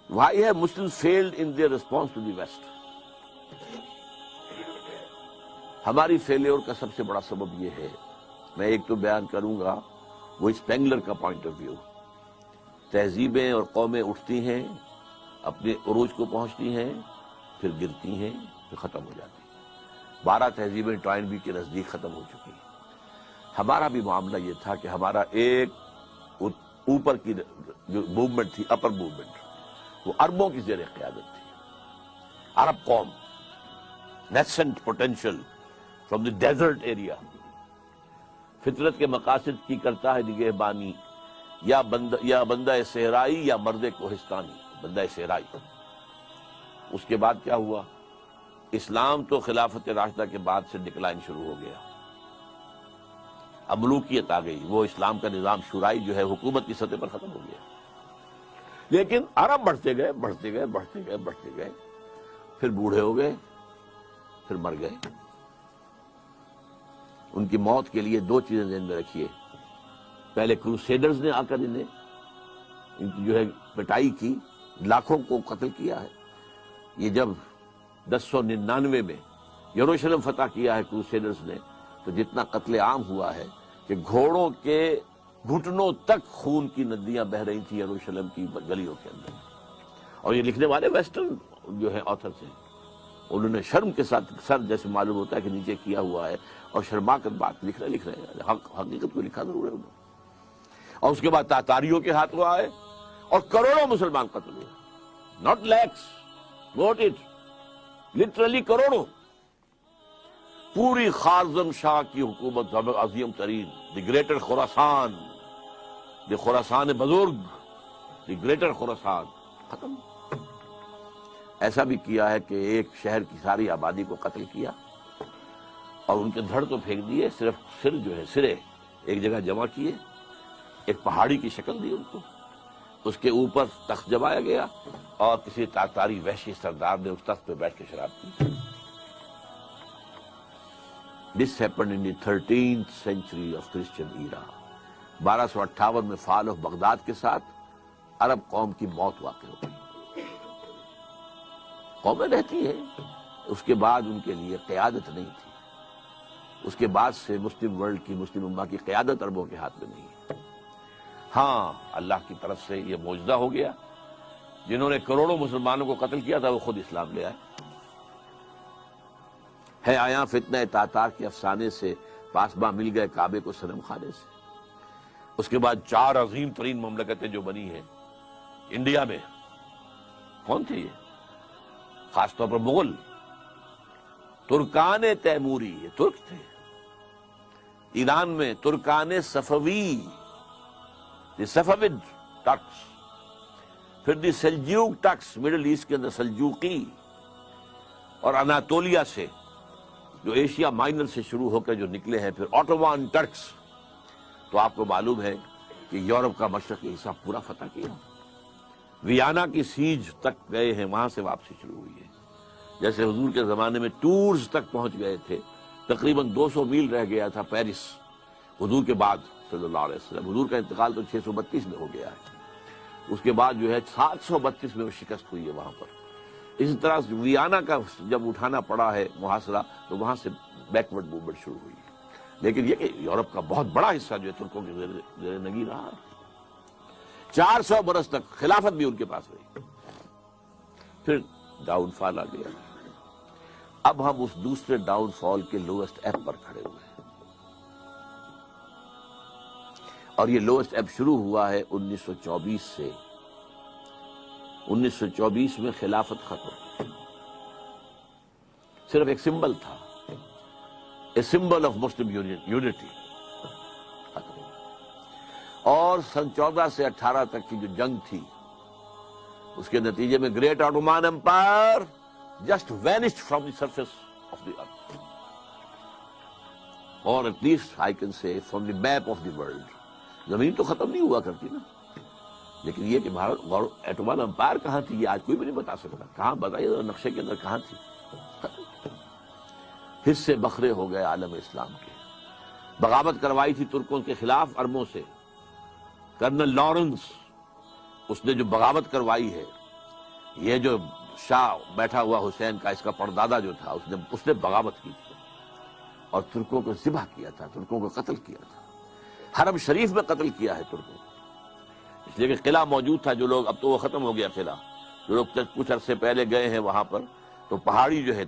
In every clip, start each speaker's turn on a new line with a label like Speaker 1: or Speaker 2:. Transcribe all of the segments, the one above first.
Speaker 1: Why have Muslims failed in their response to the West? ہماری failure کا سب سے بڑا سبب یہ ہے، میں ایک تو بیان کروں گا وہ اسپینگلر کا پوائنٹ آف ویو. تہذیبیں اور قومیں اٹھتی ہیں، اپنے عروج کو پہنچتی ہیں، پھر گرتی ہیں، پھر ختم ہو جاتی ہیں. 12 تہذیبیں ٹوائنبی کے نزدیک ختم ہو چکی ہیں. ہمارا بھی معاملہ یہ تھا کہ ہمارا ایک اوپر کی جو موومنٹ تھی، اپر موومنٹ، وہ عربوں کی زیر قیادت تھی. عرب قوم، nascent potential from the desert area, فطرت کے مقاصد کی کرتا ہے نگہبانی، یا بندہ صحرائی یا مرد کوہستانی، بندہ صحرائی. اس کے بعد کیا ہوا؟ اسلام تو خلافت راشدہ کے بعد سے ڈکلائن شروع ہو گیا، اب ملوکیت آ گئی، وہ اسلام کا نظام شورائی جو ہے حکومت کی سطح پر ختم ہو گیا. لیکن عرب بڑھتے گئے بڑھتے گئے بڑھتے گئے بڑھتے گئے، پھر بوڑھے ہو گئے، پھر مر گئے. ان کی موت کے لیے 2 چیزیں ذہن میں رکھیے. پہلے کروسیڈرز نے آ کر ان کی جو ہے پٹائی کی، لاکھوں کو قتل کیا ہے. یہ جب 1099 میں یروشلم فتح کیا ہے کروسیڈرز نے، تو جتنا قتل عام ہوا ہے کہ گھوڑوں کے گھٹنوں تک خون کی ندیاں بہہ رہی تھیں یروشلم کی گلیوں کے اندر. اور یہ لکھنے والے ویسٹرن جو ہے آتھرز ہیں، انہوں نے شرم کے ساتھ سر جیسے معلوم ہوتا ہے کہ نیچے کیا ہوا ہے، اور شرما کر بات لکھ رہے ہیں. حقیقت کو لکھا ضرور ہے انہوں نے. اور اس کے بعد تاتاریوں کے ہاتھوں آئے اور کروڑوں مسلمان قتل ہوئے. Not lakhs, note it, literally کروڑوں. پوری خارزم شاہ کی حکومت عظیم ترین، دی گریٹر خراسان، دی خراسان بزرگ، دی گریٹر خراسان، ختم. ایسا بھی کیا ہے کہ ایک شہر کی ساری آبادی کو قتل کیا اور ان کے دھڑ تو پھینک دیے، صرف سر جو ہے سرے ایک جگہ جمع کیے، ایک پہاڑی کی شکل دی ان کو، اس کے اوپر تخت جمایا گیا اور کسی تاتاری وحشی سردار نے اس تخت پہ بیٹھ کے شراب پی. This happened in the 13th century of Christian era. 1258 میں فال آف بغداد کے ساتھ عرب قوم کی موت واقع ہو گئی. قومیں رہتی ہیں، اس کے بعد ان کے لیے قیادت نہیں تھی. اس کے بعد سے مسلم ورلڈ کی، مسلم امہ کی قیادت عربوں کے ہاتھ میں نہیں ہے. ہاں، اللہ کی طرف سے یہ معجزہ ہو گیا، جنہوں نے کروڑوں مسلمانوں کو قتل کیا تھا وہ خود اسلام لے آئے. ہے آیا فتنہ تاتار کے افسانے سے، پاسباں مل گئے کعبے کو صنم خانے سے. اس کے بعد 4 عظیم ترین مملکتیں جو بنی ہیں انڈیا میں، کون تھے یہ؟ خاص طور پر مغل، ترکان تیموری، یہ ترک تھے. ایران میں ترکان صفوی، دی صفوید ٹرکس، پھر دی سلجوق ٹرکس، مڈل ایسٹ کے اندر سلجوقی، اور اناطولیہ سے جو ایشیا مائنر سے شروع ہو کر جو نکلے ہیں پھر آٹومان ٹرکس. تو آپ کو معلوم ہے کہ یورپ کا مشرقی حصہ پورا فتح کیا. ویانا کی سیج تک گئے ہیں، وہاں سے واپسی شروع ہوئی ہے. جیسے حضور کے زمانے میں ٹورز تک پہنچ گئے تھے، تقریباً 200 میل رہ گیا تھا پیرس حضور کے بعد صلی اللہ علیہ وسلم. حضور کا انتقال تو 632 میں ہو گیا ہے. اس کے بعد جو ہے 732 میں وہ شکست ہوئی ہے وہاں پر. اسی طرح ویانا کا جب اٹھانا پڑا ہے محاصرہ، تو وہاں سے بیکورڈ موومنٹ شروع ہوئی. لیکن یہ کہ یورپ کا بہت بڑا حصہ جو ہے ترکوں کے زیر نگی رہا. 400 برس تک خلافت بھی ان کے پاس رہی. پھر ڈاؤن فال آ گیا. اب ہم اس دوسرے ڈاؤن فال کے لوئسٹ ایب پر کھڑے ہوئے ہیں، اور یہ لوئسٹ ایب شروع ہوا ہے 1924 سے. 1924 میں خلافت ختم، صرف ایک سمبل تھا، a symbol of Muslim unity. اور سن 14 سے 18 تک کی جو جنگ تھی، اس کے نتیجے میں great Ottoman empire just vanished from the surface of the earth, اور at least I can say from the map of the world. زمین تو ختم نہیں ہوا کرتی نا، لیکن یہ کہ بھارت ایٹومان امپائر کہاں تھی یہ آج کوئی بھی نہیں بتا سکتا. کہاں بتائیے نقشے کے اندر کہاں تھی؟ حصے بکھرے ہو گئے عالم اسلام کے. بغاوت کروائی تھی ترکوں کے خلاف عربوں سے. کرنل لارنس، اس نے جو بغاوت کروائی ہے یہ جو شاہ بیٹھا ہوا حسین کا اس کا پردادا جو تھا اس نے بغاوت کی تھی اور ترکوں کو ذبح کیا تھا، ترکوں کو قتل کیا تھا، حرم شریف میں قتل کیا ہے ترکوں کو، اس لیے کہ قلعہ موجود تھا۔ جو لوگ، اب تو وہ ختم ہو گیا قلعہ، جو لوگ کچھ عرصے پہلے گئے ہیں وہاں پر، تو پہاڑی جو ہے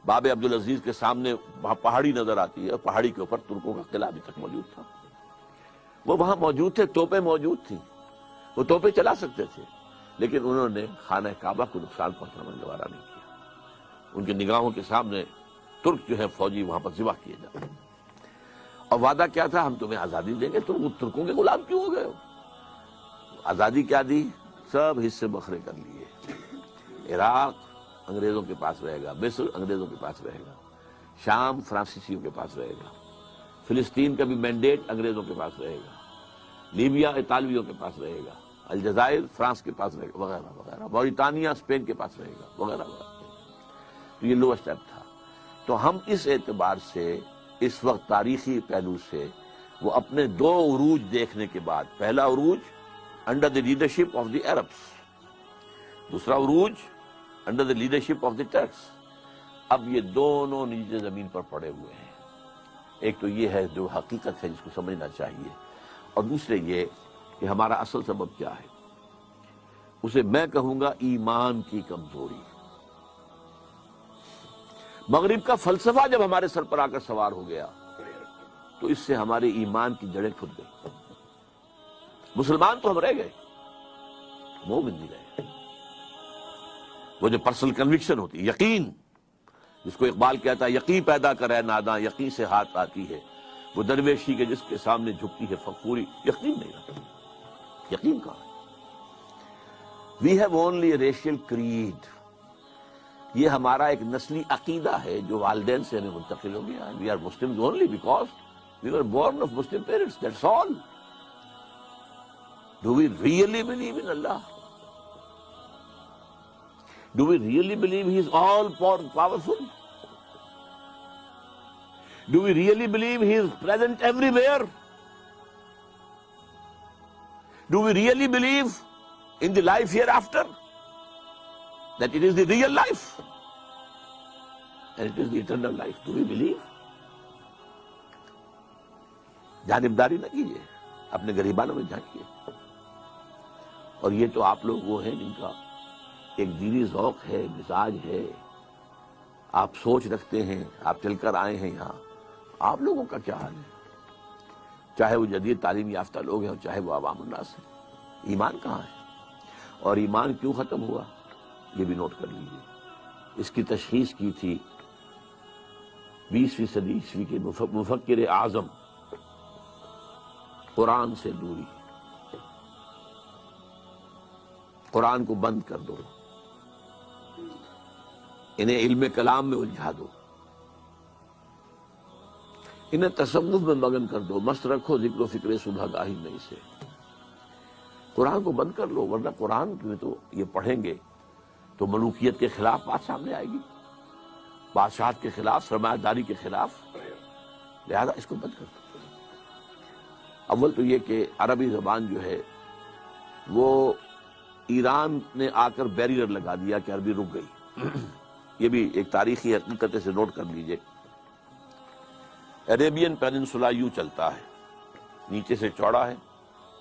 Speaker 1: باب عبدالعزیز کے سامنے وہاں پہاڑی نظر آتی ہے، اور پہاڑی کے اوپر ترکوں کا قلعہ ابھی تک موجود تھا۔ وہ وہاں موجود تھے، توپیں موجود تھیں، وہ توپیں چلا سکتے تھے، لیکن انہوں نے خانہ کعبہ کو نقصان پہنچانا گوارا نہیں کیا۔ ان کی نگاہوں کے سامنے ترک جو ہے فوجی وہاں پر ذبح کیے جاتے، اور وعدہ کیا تھا، ہم تمہیں آزادی دیں گے، تم ترکوں کے غلام کیوں ہو گئے ہو؟ آزادی کیا دی؟ سب حصے بکھرے کر لیے۔ عراق انگریزوں کے پاس رہے گا، مصر انگریزوں کے پاس رہے گا، شام فرانسیسیوں کے پاس رہے گا، فلسطین کا بھی مینڈیٹ انگریزوں کے پاس رہے گا، لیبیا اطالویوں کے پاس رہے گا، الجزائر فرانس کے پاس رہے گا، وغیرہ وغیرہ، موریٹانیہ اسپین کے پاس رہے گا، وغیرہ وغیرہ۔ تو یہ لوور اسٹیپ تھا۔ تو ہم اس اعتبار سے اس وقت تاریخی پہلو سے وہ اپنے دو عروج دیکھنے کے بعد، پہلا عروج under the leadership of the Arabs, دوسرا عروج under the leadership of the tricks, اب یہ دونوں نیچے زمین پر پڑے ہوئے ہیں۔ ایک تو یہ ہے جو حقیقت ہے جس کو سمجھنا چاہیے، اور دوسرے یہ کہ ہمارا اصل سبب کیا ہے، اسے میں کہوں گا ایمان کی کمزوری۔ مغرب کا فلسفہ جب ہمارے سر پر آ کر سوار ہو گیا تو اس سے ہمارے ایمان کی جڑیں کھد گئی۔ مسلمان تو ہم رہ گئے، مومن نہیں رہے۔ وہ جو پرسنل کنوکشن ہوتی، یقین، جس کو اقبال کہتا ہے یقین پیدا کرے ناداں، یقین سے ہاتھ آتی ہے، وہ درویشی کے جس کے سامنے جھکتی ہے فخوری، یقین نہیں رہتا۔ یقین کہاں؟ We have only a racial creed, یہ ہمارا ایک نسلی عقیدہ ہے جو والدین سے ہمیں منتقل ہو گیا۔ We are Muslims only because we were born of Muslim parents, that's all. Do we really believe in Allah? Do we really believe He is all powerful? Do we really believe He is present everywhere? Do we really believe in the life hereafter? That it is the real life? And it is the eternal life. Do we believe? جانبداری نہ کیجیے، اپنے غریبانوں میں جھانکیے۔ اور یہ تو آپ لوگ وہ ہیں جن کا ایک دینی ذوق ہے، مزاج ہے، آپ سوچ رکھتے ہیں، آپ چل کر آئے ہیں یہاں۔ آپ لوگوں کا کیا حال ہے؟ چاہے وہ جدید تعلیم یافتہ لوگ ہیں اور چاہے وہ عوام الناس ہیں، ایمان کہاں ہے؟ اور ایمان کیوں ختم ہوا یہ بھی نوٹ کر لیجیے۔ اس کی تشخیص کی تھی 20ویں صدی عیسوی کے مفکر اعظم، قرآن سے دوری، قرآن کو بند کر دو، انہیں علم کلام میں الجھا دو، انہیں تصوف میں مگن کر دو، مست رکھو ذکر و فکر صبح گاہی میں سے۔ قرآن کو بند کر لو، ورنہ قرآن میں تو یہ پڑھیں گے تو ملوکیت کے خلاف بات سامنے آئے گی، بادشاہت کے خلاف، سرمایہ داری کے خلاف، لہذا اس کو بند کر دو۔ اول تو یہ کہ عربی زبان جو ہے وہ ایران نے آ کر بیریئر لگا دیا کہ عربی رک گئی۔ یہ بھی ایک تاریخی حقیقت سے نوٹ کر لیجئے۔ عربین پیننسولا یوں چلتا ہے، نیچے سے چوڑا ہے،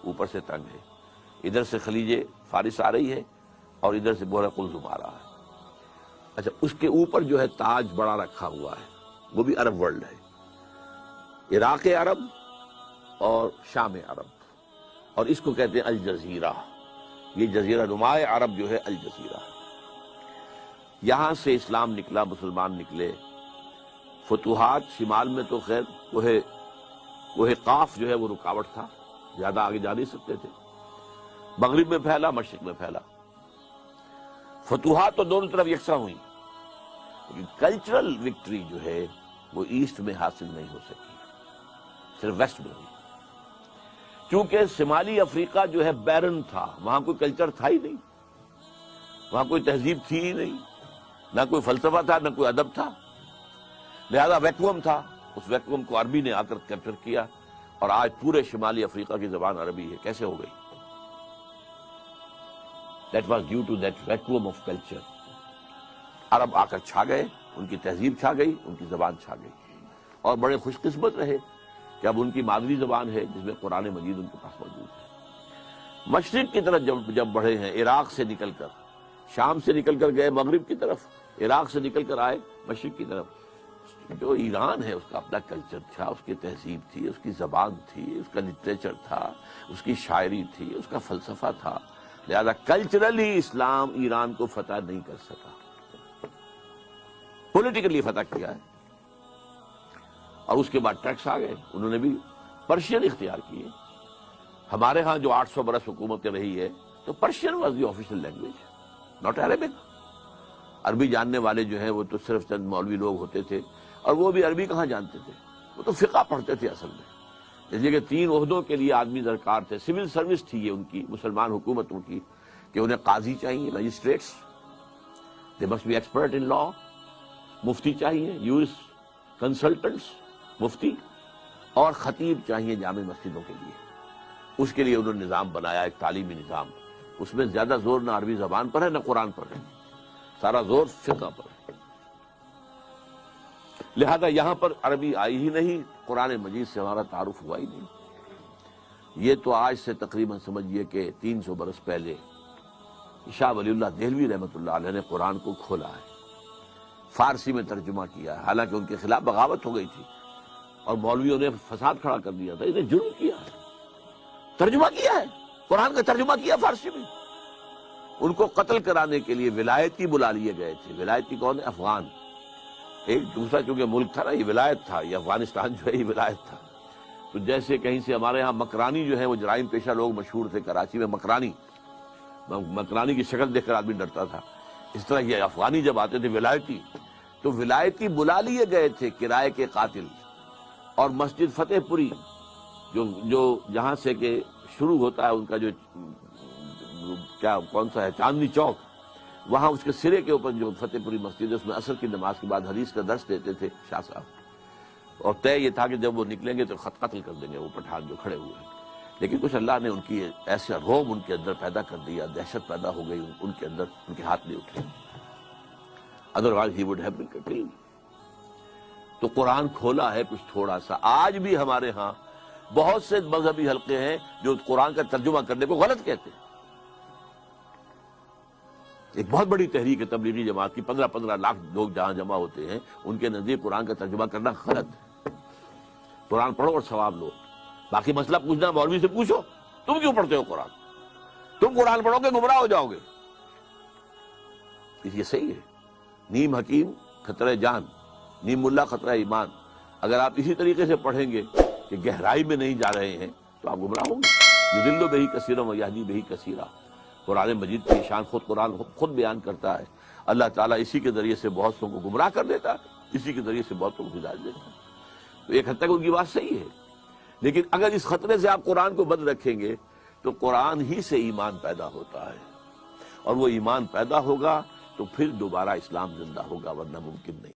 Speaker 1: اوپر سے تنگ ہے، ادھر سے خلیج فارس آ رہی ہے اور ادھر سے بحر قلزم آ رہا ہے۔ اچھا، اس کے اوپر جو ہے تاج بڑا رکھا ہوا ہے، وہ بھی عرب ورلڈ ہے، عراق عرب اور شام عرب، اور اس کو کہتے ہیں الجزیرہ۔ یہ جزیرہ نما عرب جو ہے الجزیرہ، یہاں سے اسلام نکلا، مسلمان نکلے۔ فتوحات شمال میں تو خیر کوہ قاف جو ہے وہ رکاوٹ تھا، زیادہ آگے جا نہیں سکتے تھے، مغرب میں پھیلا، مشرق میں پھیلا۔ فتوحات تو دونوں طرف یکساں ہوئی، لیکن کلچرل وکٹری جو ہے وہ ایسٹ میں حاصل نہیں ہو سکی، صرف ویسٹ میں ہوئی، کیونکہ شمالی افریقہ جو ہے بیرن تھا، وہاں کوئی کلچر تھا ہی نہیں، وہاں کوئی تہذیب تھی ہی نہیں، نہ کوئی فلسفہ تھا، نہ کوئی ادب تھا، لہذا ویکوم تھا۔ اس ویکوم کو عربی نے آ کر کیپچر کیا، اور آج پورے شمالی افریقہ کی زبان عربی ہے۔ کیسے ہو گئی؟ That was due to that vacuum of culture. عرب آ کر چھا گئے، ان کی تہذیب چھا گئی، ان کی زبان چھا گئی، اور بڑے خوش قسمت رہے کہ اب ان کی مادری زبان ہے جس میں قرآن مجید ان کے پاس موجود ہے۔ مشرق کی طرف جب بڑھے ہیں، عراق سے نکل کر، شام سے نکل کر گئے مغرب کی طرف، عراق سے نکل کر آئے مشرق کی طرف، جو ایران ہے اس کا اپنا کلچر تھا، اس کی تہذیب تھی، اس کی زبان تھی، اس کا لٹریچر تھا، اس کی شاعری تھی، اس کا فلسفہ تھا، لہذا کلچرلی اسلام ایران کو فتح نہیں کر سکا، پولیٹیکلی فتح کیا ہے۔ اور اس کے بعد ٹیکس آ گئے، انہوں نے بھی پرشین اختیار کیے۔ ہمارے ہاں جو 800 برس حکومت رہی ہے تو Persian was the official language, not Arabic. عربی جاننے والے جو ہیں وہ تو صرف چند مولوی لوگ ہوتے تھے، اور وہ بھی عربی کہاں جانتے تھے، وہ تو فقہ پڑھتے تھے اصل میں۔ اس لیے کہ 3 عہدوں کے لیے آدمی درکار تھے، سول سروس تھی یہ ان کی مسلمان حکومتوں کی، کہ انہیں قاضی چاہیے، magistrates, they must be expert in law, مفتی چاہیے، یورس کنسلٹنٹس، مفتی، اور خطیب چاہیے جامع مسجدوں کے لیے۔ اس کے لیے انہوں نے نظام بنایا، ایک تعلیمی نظام، اس میں زیادہ زور نہ عربی زبان پر ہے نہ قرآن پر ہے، سارا زور فقہ پر ہے۔ لہذا یہاں پر عربی آئی ہی نہیں، قرآن مجید سے ہمارا تعارف ہوا ہی نہیں۔ یہ تو آج سے تقریباً سمجھیے کہ 300 برس پہلے شاہ ولی اللہ دہلوی رحمۃ اللہ علیہ نے قرآن کو کھولا ہے، فارسی میں ترجمہ کیا ہے، حالانکہ ان کے خلاف بغاوت ہو گئی تھی اور مولویوں نے فساد کھڑا کر دیا تھا، انہیں جرم کیا ہے، ترجمہ کیا ہے، قرآن کا ترجمہ کیا فارسی میں۔ ان کو قتل کرانے کے لیے ولایتی بلا لیے گئے تھے۔ ولایتی کون ہے؟ افغان۔ ایک دوسرا چونکہ ملک تھا نا، یہ ولایت تھا، یہ افغانستان جو ہے یہ ولایت تھا۔ تو جیسے کہیں سے ہمارے ہاں مکرانی جو ہے وہ جرائم پیشہ لوگ مشہور تھے کراچی میں، مکرانی کی شکل دیکھ کر آدمی ڈرتا تھا، اس طرح یہ افغانی جب آتے تھے ولایتی، تو ولایتی بلا لیے گئے تھے کرائے کے قاتل، اور مسجد فتح پوری جو جہاں سے کہ شروع ہوتا ہے ان کا جو کون سا ہے، چاندنی چوک، وہاں اس کے سرے کے اوپر جو فتح پوری مسجد ہے، اس میں عصر کی نماز کے بعد حدیث کا درس دیتے تھے شاہ صاحب، اور طے یہ تھا کہ جب وہ نکلیں گے تو قتل کر دیں گے وہ پٹھان جو کھڑے ہوئے ہیں۔ لیکن کچھ اللہ نے ان کی ایسا روب ان کے اندر پیدا کر دیا، دہشت پیدا ہو گئی ان کے اندر، ان کے ہاتھ نہیں اٹھے، otherwise he would have been killed. تو قرآن کھولا ہے کچھ تھوڑا سا۔ آج بھی ہمارے ہاں بہت سے مذہبی حلقے ہیں جو قرآن کا ترجمہ کرنے کو غلط کہتے ہیں۔ ایک بہت بڑی تحریک ہے تبلیغی جماعت کی، 15 لاکھ لوگ جہاں جمع ہوتے ہیں، ان کے نزدیک قرآن کا ترجمہ کرنا غلط ہے۔ قرآن پڑھو اور ثواب لو، باقی مسئلہ پوچھنا مولوی سے پوچھو، تم کیوں پڑھتے ہو قرآن؟ تم قرآن پڑھو گے گمراہ ہو جاؤ گے۔ یہ صحیح ہے، نیم حکیم خطرہ جان، نیم ملا خطرہ ایمان۔ اگر آپ اسی طریقے سے پڑھیں گے کہ گہرائی میں نہیں جا رہے ہیں تو آپ گمراہ ہوں گے۔ یضل بہ کثیرا ویہدی بہ کثیرا، قرآن مجید کی شان قرآن خود بیان کرتا ہے۔ اللہ تعالیٰ اسی کے ذریعے سے بہت سو کو گمراہ کر دیتا ہے، اسی کے ذریعے سے بہتوں کو ہدایت دیتا ہے۔ تو ایک حد تک ان کی بات صحیح ہے، لیکن اگر اس خطرے سے آپ قرآن کو بند رکھیں گے تو قرآن ہی سے ایمان پیدا ہوتا ہے، اور وہ ایمان پیدا ہوگا تو پھر دوبارہ اسلام زندہ ہوگا، ورنہ ممکن نہیں۔